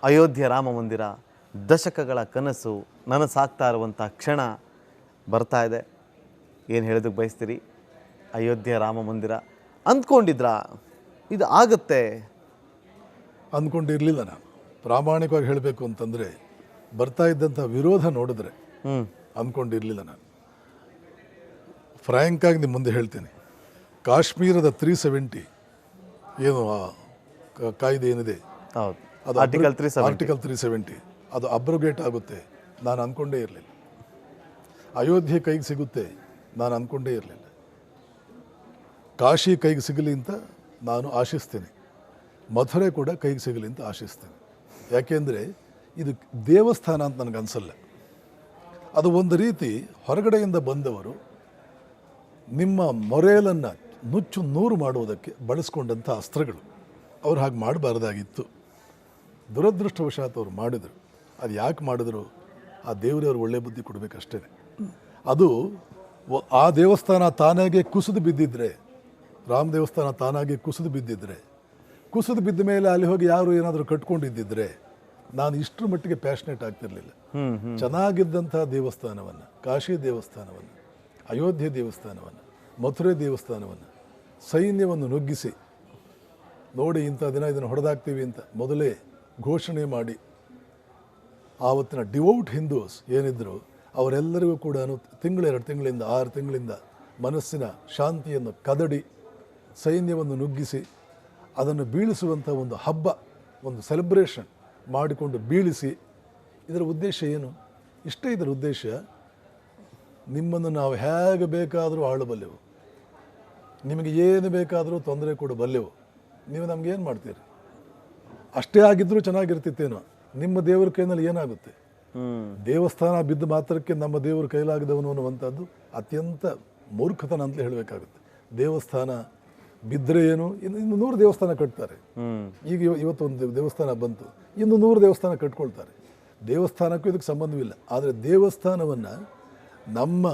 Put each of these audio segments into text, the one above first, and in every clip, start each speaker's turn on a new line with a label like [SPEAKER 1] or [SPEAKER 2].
[SPEAKER 1] ಅಯೋಧ್ಯೆ ರಾಮ ಮಂದಿರ ದಶಕಗಳ ಕನಸು ನನಸಾಗ್ತಾ ಇರುವಂಥ ಕ್ಷಣ ಬರ್ತಾ ಇದೆ. ಏನು ಹೇಳೋದಕ್ಕೆ ಬಯಸ್ತೀರಿ? ಅಯೋಧ್ಯೆ ರಾಮ ಮಂದಿರ ಅಂದ್ಕೊಂಡಿದ್ರಾ ಇದು ಆಗುತ್ತೆ?
[SPEAKER 2] ಅಂದ್ಕೊಂಡಿರಲಿಲ್ಲ. ನಾನು ಪ್ರಾಮಾಣಿಕವಾಗಿ ಹೇಳಬೇಕು ಅಂತಂದರೆ ಬರ್ತಾ ಇದ್ದಂಥ ವಿರೋಧ ನೋಡಿದ್ರೆ ಅಂದ್ಕೊಂಡಿರಲಿಲ್ಲ. ನಾನು ಫ್ರ್ಯಾಂಕಾಗಿ ನಿಮ್ಮ ಮುಂದೆ ಹೇಳ್ತೀನಿ, ಕಾಶ್ಮೀರದ 370 ಏನು ಕಾಯ್ದೆ ಏನಿದೆ,
[SPEAKER 1] ಅದು ಆರ್ಟಿಕಲ್
[SPEAKER 2] 370 ಅದು ಅಬ್ರೋಗೇಟ್ ಆಗುತ್ತೆ ನಾನು ಅಂದ್ಕೊಂಡೇ ಇರಲಿಲ್ಲ. ಅಯೋಧ್ಯೆ ಕೈಗೆ ಸಿಗುತ್ತೆ ನಾನು ಅಂದ್ಕೊಂಡೇ ಇರಲಿಲ್ಲ. ಕಾಶಿ ಕೈಗೆ ಸಿಗಲಿ ಅಂತ ನಾನು ಆಶಿಸ್ತೀನಿ, ಮಥುರೆ ಕೂಡ ಕೈಗೆ ಸಿಗಲಿ ಅಂತ ಆಶಿಸ್ತೀನಿ. ಯಾಕೆಂದರೆ ಇದು ದೇವಸ್ಥಾನ ಅಂತ ನನಗನ್ಸಲ್ಲ. ಅದು ಒಂದು ರೀತಿ ಹೊರಗಡೆಯಿಂದ ಬಂದವರು ನಿಮ್ಮ ಮೊರೇಲನ್ನು ನುಚ್ಚು ನೂರು ಮಾಡುವುದಕ್ಕೆ ಬಳಸ್ಕೊಂಡಂಥ ಅಸ್ತ್ರಗಳು. ಅವ್ರು ಹಾಗೆ ಮಾಡಬಾರ್ದಾಗಿತ್ತು. ದುರದೃಷ್ಟವಶಾತ್ ಅವರು ಮಾಡಿದರು. ಅದು ಯಾಕೆ ಮಾಡಿದ್ರು? ಆ ದೇವರವ್ರು ಒಳ್ಳೆ ಬುದ್ಧಿ ಕೊಡಬೇಕಷ್ಟೇ. ಅದು ಆ ದೇವಸ್ಥಾನ ತಾನಾಗೆ ಕುಸಿದು ಬಿದ್ದಿದ್ರೆ, ರಾಮ ದೇವಸ್ಥಾನ ತಾನಾಗೆ ಕುಸಿದು ಬಿದ್ದಿದ್ರೆ, ಕುಸಿದು ಬಿದ್ದ ಮೇಲೆ ಅಲ್ಲಿ ಹೋಗಿ ಯಾರು ಏನಾದರೂ ಕಟ್ಕೊಂಡಿದ್ದಿದ್ರೆ ನಾನು ಇಷ್ಟರ ಮಟ್ಟಿಗೆ ಪ್ಯಾಷನೇಟ್ ಆಗ್ತಿರ್ಲಿಲ್ಲ. ಚೆನ್ನಾಗಿದ್ದಂಥ ದೇವಸ್ಥಾನವನ್ನು, ಕಾಶಿ ದೇವಸ್ಥಾನವನ್ನು, ಅಯೋಧ್ಯೆ ದೇವಸ್ಥಾನವನ್ನು, ಮಥುರೆ ದೇವಸ್ಥಾನವನ್ನು ಸೈನ್ಯವನ್ನು ನುಗ್ಗಿಸಿ ನೋಡಿ ಇಂಥ ದಿನ ಇದನ್ನು ಹೊಡೆದಾಕ್ತೀವಿ ಅಂತ ಮೊದಲೇ ಘೋಷಣೆ ಮಾಡಿ ಆವತ್ತಿನ ಡಿವೌಟ್ ಹಿಂದೂಸ್ ಏನಿದ್ರು ಅವರೆಲ್ಲರಿಗೂ ಕೂಡ 2 ತಿಂಗಳಿಂದ 6 ತಿಂಗಳಿಂದ ಮನಸ್ಸಿನ ಶಾಂತಿಯನ್ನು ಕದಡಿ ಸೈನ್ಯವನ್ನು ನುಗ್ಗಿಸಿ ಅದನ್ನು ಬೀಳಿಸುವಂಥ ಒಂದು ಹಬ್ಬ, ಒಂದು ಸೆಲೆಬ್ರೇಷನ್ ಮಾಡಿಕೊಂಡು ಬೀಳಿಸಿ. ಇದರ ಉದ್ದೇಶ ಏನು? ಇಷ್ಟೇ ಇದರ ಉದ್ದೇಶ. ನಿಮ್ಮನ್ನು ನಾವು ಹೇಗೆ ಬೇಕಾದರೂ ಆಳಬಲ್ಲೆವು, ನಿಮಗೆ ಏನು ಬೇಕಾದರೂ ತೊಂದರೆ ಕೊಡಬಲ್ಲೆವು, ನೀವು ನಮಗೇನು ಮಾಡ್ತೀರಿ? ಅಷ್ಟೇ ಆಗಿದ್ದರೂ ಚೆನ್ನಾಗಿರ್ತಿತ್ತೇನೋ. ನಿಮ್ಮ ದೇವರ ಕೈನಲ್ಲಿ ಏನಾಗುತ್ತೆ? ದೇವಸ್ಥಾನ ಬಿದ್ದ ಮಾತ್ರಕ್ಕೆ ನಮ್ಮ ದೇವರ ಕೈಲಾಗದವನು ಅನ್ನುವಂಥದ್ದು ಅತ್ಯಂತ ಮೂರ್ಖತನ ಅಂತಲೇ ಹೇಳಬೇಕಾಗುತ್ತೆ. ದೇವಸ್ಥಾನ ಬಿದ್ದರೆ ಏನು, ಇನ್ನು 100 ದೇವಸ್ಥಾನ ಕಟ್ತಾರೆ. ಈಗ ಇವತ್ತೊಂದು ದೇವಸ್ಥಾನ ಬಂತು, ಇನ್ನು 100 ದೇವಸ್ಥಾನ ಕಟ್ಕೊಳ್ತಾರೆ. ದೇವಸ್ಥಾನಕ್ಕೂ ಇದಕ್ಕೆ ಸಂಬಂಧವಿಲ್ಲ. ಆದರೆ ದೇವಸ್ಥಾನವನ್ನು ನಮ್ಮ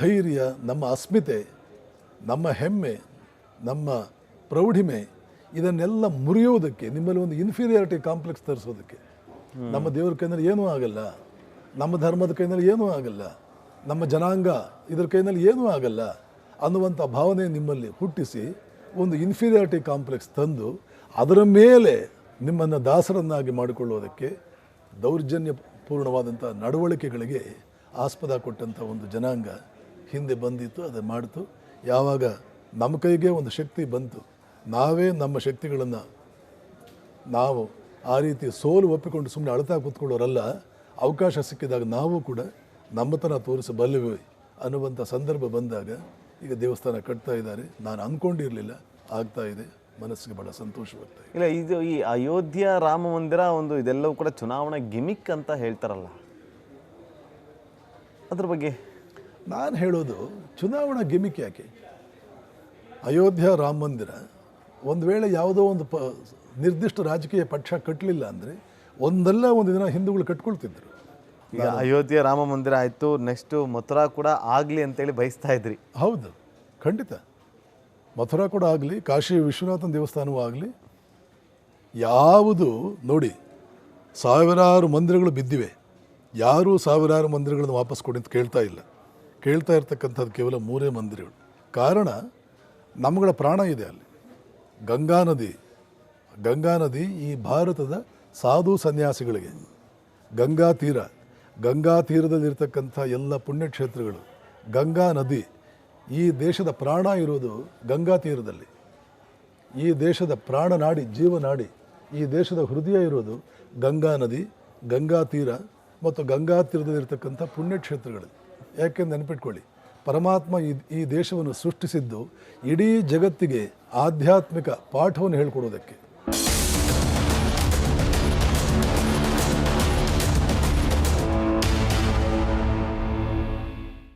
[SPEAKER 2] ಧೈರ್ಯ, ನಮ್ಮ ಅಸ್ಮಿತೆ, ನಮ್ಮ ಹೆಮ್ಮೆ, ನಮ್ಮ ಪ್ರೌಢಿಮೆ ಇದನ್ನೆಲ್ಲ ಮುರಿಯೋದಕ್ಕೆ, ನಿಮ್ಮಲ್ಲಿ ಒಂದು ಇನ್ಫೀರಿಯಾರಿಟಿ ಕಾಂಪ್ಲೆಕ್ಸ್ ತರಿಸೋದಕ್ಕೆ, ನಮ್ಮ ದೇವರ ಕೈನಲ್ಲಿ ಏನೂ ಆಗಲ್ಲ, ನಮ್ಮ ಧರ್ಮದ ಕೈನಲ್ಲಿ ಏನೂ ಆಗಲ್ಲ, ನಮ್ಮ ಜನಾಂಗ ಇದರ ಕೈನಲ್ಲಿ ಏನೂ ಆಗಲ್ಲ ಅನ್ನುವಂಥ ಭಾವನೆ ನಿಮ್ಮಲ್ಲಿ ಹುಟ್ಟಿಸಿ ಒಂದು ಇನ್ಫೀರಿಯಾರಿಟಿ ಕಾಂಪ್ಲೆಕ್ಸ್ ತಂದು ಅದರ ಮೇಲೆ ನಿಮ್ಮನ್ನು ದಾಸರನ್ನಾಗಿ ಮಾಡಿಕೊಳ್ಳೋದಕ್ಕೆ ದೌರ್ಜನ್ಯಪೂರ್ಣವಾದಂಥ ನಡವಳಿಕೆಗಳಿಗೆ ಆಸ್ಪದ ಕೊಟ್ಟಂಥ ಒಂದು ಜನಾಂಗ ಹಿಂದೆ ಬಂದಿತ್ತು. ಅದು ಮಾಡಿತು. ಯಾವಾಗ ನಮ್ಮ ಕೈಗೆ ಒಂದು ಶಕ್ತಿ ಬಂತು, ನಾವೇ ನಮ್ಮ ಶಕ್ತಿಗಳನ್ನು ನಾವು ಆ ರೀತಿ ಸೋಲು ಒಪ್ಪಿಕೊಂಡು ಸುಮ್ಮನೆ ಅಳ್ತಾ ಕೂತ್ಕೊಳ್ಳೋರಲ್ಲ. ಅವಕಾಶ ಸಿಕ್ಕಿದಾಗ ನಾವು ಕೂಡ ನಮ್ಮತನ ತೋರಿಸಬಲ್ಲೆವು ಅನ್ನುವಂಥ ಸಂದರ್ಭ ಬಂದಾಗ ಈಗ ದೇವಸ್ಥಾನ ಕಟ್ತಾ ಇದ್ದಾರೆ. ನಾನು ಅಂದ್ಕೊಂಡಿರಲಿಲ್ಲ, ಆಗ್ತಾ ಇದೆ. ಮನಸ್ಸಿಗೆ ಭಾಳ ಸಂತೋಷವಾಗ್ತಾ ಇದೆ.
[SPEAKER 1] ಇಲ್ಲ, ಇದು ಈ ಅಯೋಧ್ಯೆ ರಾಮ ಮಂದಿರ ಒಂದು ಇದೆಲ್ಲವೂ ಕೂಡ ಚುನಾವಣಾ ಗಿಮಿಕ್ ಅಂತ ಹೇಳ್ತಾರಲ್ಲ, ಅದ್ರ ಬಗ್ಗೆ
[SPEAKER 2] ನಾನು ಹೇಳೋದು, ಚುನಾವಣಾ ಗಿಮಿಕ್ ಯಾಕೆ? ಅಯೋಧ್ಯೆ ರಾಮ ಮಂದಿರ ಒಂದು ವೇಳೆ ಯಾವುದೋ ಒಂದು ನಿರ್ದಿಷ್ಟ ರಾಜಕೀಯ ಪಕ್ಷ ಕಟ್ಟಲಿಲ್ಲ ಅಂದರೆ ಒಂದಲ್ಲ ಒಂದು ದಿನ ಹಿಂದೂಗಳು ಕಟ್ಕೊಳ್ತಿದ್ರು.
[SPEAKER 1] ಈಗ ಅಯೋಧ್ಯೆ ರಾಮ ಮಂದಿರ ಆಯಿತು, ನೆಕ್ಸ್ಟು ಮಥುರಾ ಕೂಡ ಆಗಲಿ ಅಂತೇಳಿ ಬಯಸ್ತಾ ಇದ್ರಿ.
[SPEAKER 2] ಹೌದು, ಖಂಡಿತ. ಮಥುರಾ ಕೂಡ ಆಗಲಿ, ಕಾಶಿ ವಿಶ್ವನಾಥನ ದೇವಸ್ಥಾನವೂ ಆಗಲಿ. ಯಾವುದು ನೋಡಿ, ಸಾವಿರಾರು ಮಂದಿರಗಳು ಬಿದ್ದಿವೆ, ಯಾರೂ ಸಾವಿರಾರು ಮಂದಿರಗಳನ್ನು ವಾಪಸ್ ಕೊಡಿ ಅಂತ ಕೇಳ್ತಾ ಇಲ್ಲ. ಕೇಳ್ತಾ ಇರ್ತಕ್ಕಂಥದ್ದು ಕೇವಲ 3 ಮಂದಿರಗಳು. ಕಾರಣ, ನಮ್ಮಗಳ ಪ್ರಾಣ ಇದೆ ಅಲ್ಲಿ. ಗಂಗಾ ನದಿ ಈ ಭಾರತದ ಸಾಧು ಸನ್ಯಾಸಿಗಳಿಗೆ, ಗಂಗಾ ತೀರದಲ್ಲಿರ್ತಕ್ಕಂಥ ಎಲ್ಲ ಪುಣ್ಯಕ್ಷೇತ್ರಗಳು, ಗಂಗಾ ನದಿ, ಈ ದೇಶದ ಪ್ರಾಣ ಇರೋದು ಗಂಗಾ ತೀರದಲ್ಲಿ. ಈ ದೇಶದ ಪ್ರಾಣನಾಡಿ, ಜೀವನಾಡಿ, ಈ ದೇಶದ ಹೃದಯ ಇರೋದು ಗಂಗಾ ನದಿ, ಗಂಗಾ ತೀರ ಮತ್ತು ಗಂಗಾ ತೀರದಲ್ಲಿರ್ತಕ್ಕಂಥ ಪುಣ್ಯಕ್ಷೇತ್ರಗಳು. ಯಾಕೆಂದು ನೆನಪಿಟ್ಕೊಳ್ಳಿ, ಪರಮಾತ್ಮ ಈ ದೇಶವನ್ನು ಸೃಷ್ಟಿಸಿದ್ದು ಇಡೀ ಜಗತ್ತಿಗೆ ಆಧ್ಯಾತ್ಮಿಕ ಪಾಠವನ್ನು ಹೇಳ್ಕೊಡೋದಕ್ಕೆ.